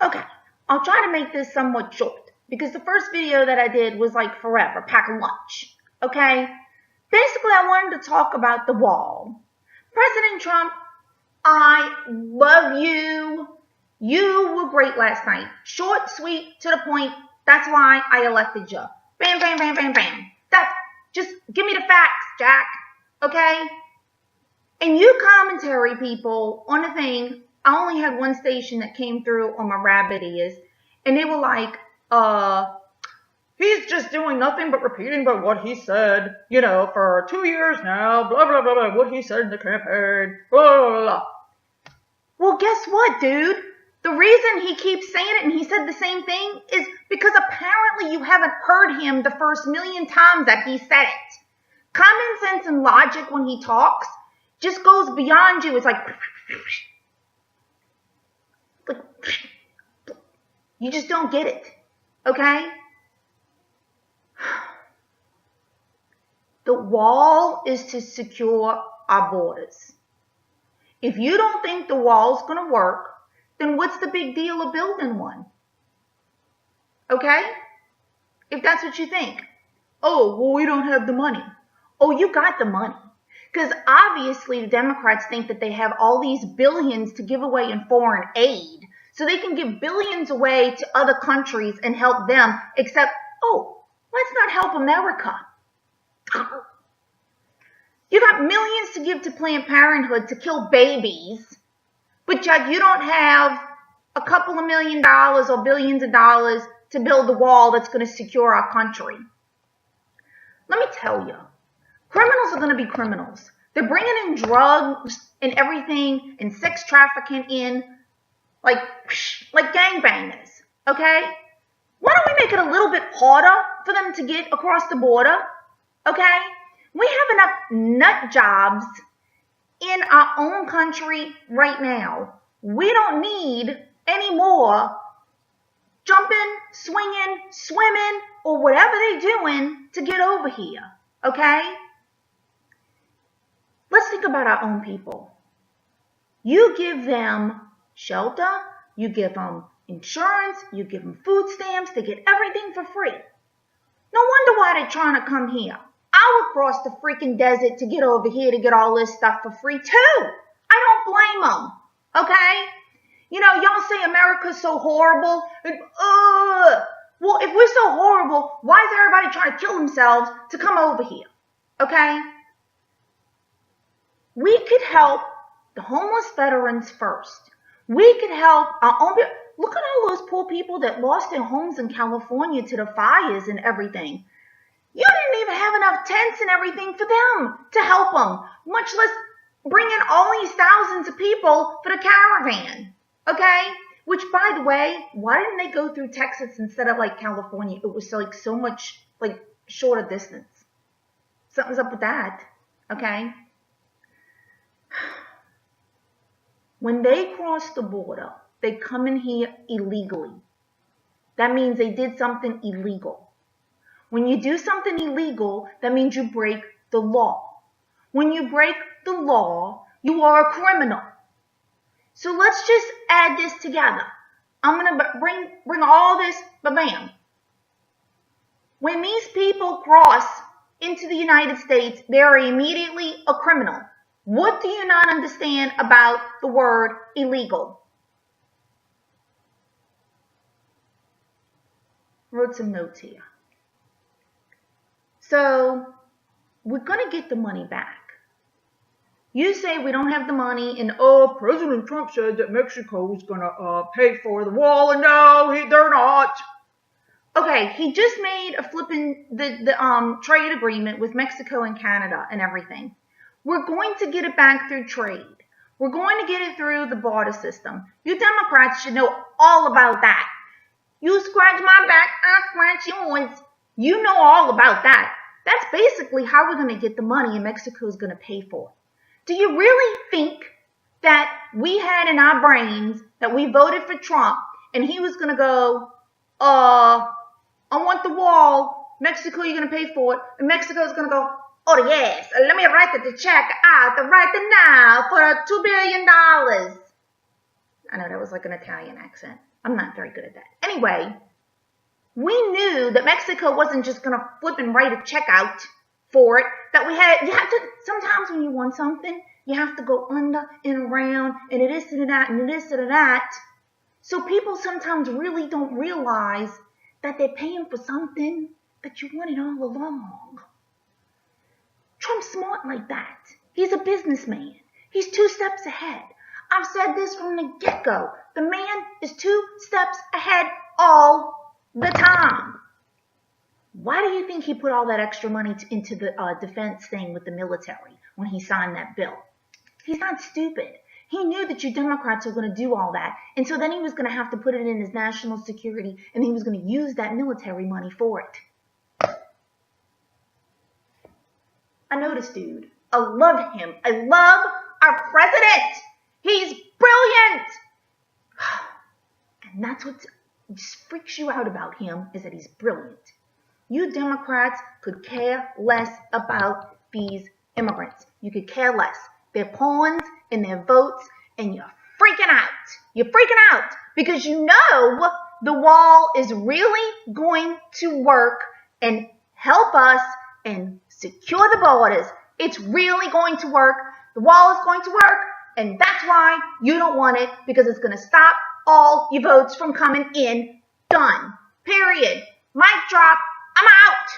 Okay, I'll try to make this somewhat short because the first video that I did was like forever, pack a lunch. Okay? Basically, I wanted to talk about the wall. President Trump, I love you. You were great last night. Short, sweet, to the point. That's why I elected you. Bam, bam, bam, bam, bam. Just give me the facts, Jack. Okay? And you commentary people on the thing, I only had one station that came through on my rabbit ears, and they were like, he's just doing nothing but repeating about what he said, for 2 years now, blah, blah, blah, blah, what he said in the campaign, blah, blah, blah. Well, guess what, dude? The reason he keeps saying it and he said the same thing is because apparently you haven't heard him the first million times that he said it. Common sense and logic when he talks just goes beyond you. It's like you just don't get it, okay? The wall is to secure our borders. If you don't think the wall's going to work, then what's the big deal of building one? Okay? If that's what you think. Oh, well, we don't have the money. Oh, you got the money. Because obviously the Democrats think that they have all these billions to give away in foreign aid. So they can give billions away to other countries and help them, except, let's not help America. You got millions to give to Planned Parenthood to kill babies, but yet you don't have a couple of $1 million or billions of dollars to build the wall that's going to secure our country. Let me tell you, criminals are going to be criminals. They're bringing in drugs and everything and sex trafficking in like gangbangers, okay? Why don't we make it a little bit harder for them to get across the border, okay? We have enough nut jobs in our own country right now. We don't need any more jumping, swinging, swimming, or whatever they're doing to get over here, okay? Let's think about our own people. You give them shelter, you give them insurance, you give them food stamps, they get everything for free. No wonder why they're trying to come here. I would cross the freaking desert to get over here to get all this stuff for free too. I don't blame them, okay? Y'all say America's so horrible. Well, if we're so horrible, why is everybody trying to kill themselves to come over here, okay? We could help the homeless veterans first. We could help our own people. Look at all those poor people that lost their homes in California to the fires and everything. You didn't even have enough tents and everything for them to help them, much less bring in all these thousands of people for the caravan, okay? Which, by the way, why didn't they go through Texas instead of California? It was so much shorter distance. Something's up with that, okay? When they cross the border, they come in here illegally. That means they did something illegal. When you do something illegal, that means you break the law. When you break the law, you are a criminal. So let's just add this together. I'm going to bring all this, bam. When these people cross into the United States, they are immediately a criminal. What do you not understand about the word illegal? Wrote some notes here. So, we're going to get the money back. You say we don't have the money, and President Trump said that Mexico was going to pay for the wall, and no, they're not. Okay, he just made a flipping the trade agreement with Mexico and Canada and everything. We're going to get it back through trade. We're going to get it through the barter system. You Democrats should know all about that. You scratch my back, I scratch yours. You know all about that. That's basically how we're going to get the money and Mexico is going to pay for it. Do you really think that we had in our brains that we voted for Trump and he was going to go, I want the wall. Mexico, you're going to pay for it. And Mexico's going to go, oh, yes, let me write the check out right now for $2 billion. I know that was like an Italian accent. I'm not very good at that. Anyway, we knew that Mexico wasn't just going to flip and write a check out for it, that you have to, sometimes when you want something, you have to go under and around, and it is and that, and it is and that. So people sometimes really don't realize that they're paying for something that you wanted all along. Trump's smart like that. He's a businessman. He's 2 steps ahead. I've said this from the get-go. The man is 2 steps ahead all the time. Why do you think he put all that extra money into the defense thing with the military when he signed that bill? He's not stupid. He knew that you Democrats were going to do all that. And so then he was going to have to put it in his national security, and he was going to use that military money for it. I know this dude. I love him. I love our president. He's brilliant. And that's what just freaks you out about him, is that he's brilliant. You Democrats could care less about these immigrants. You could care less. Their pawns and their votes, and you're freaking out. You're freaking out because you know the wall is really going to work and help us and secure the borders. It's really going to work. The wall is going to work, and that's why you don't want it, because it's going to stop all your votes from coming in. Done. Period. Mic drop. I'm out.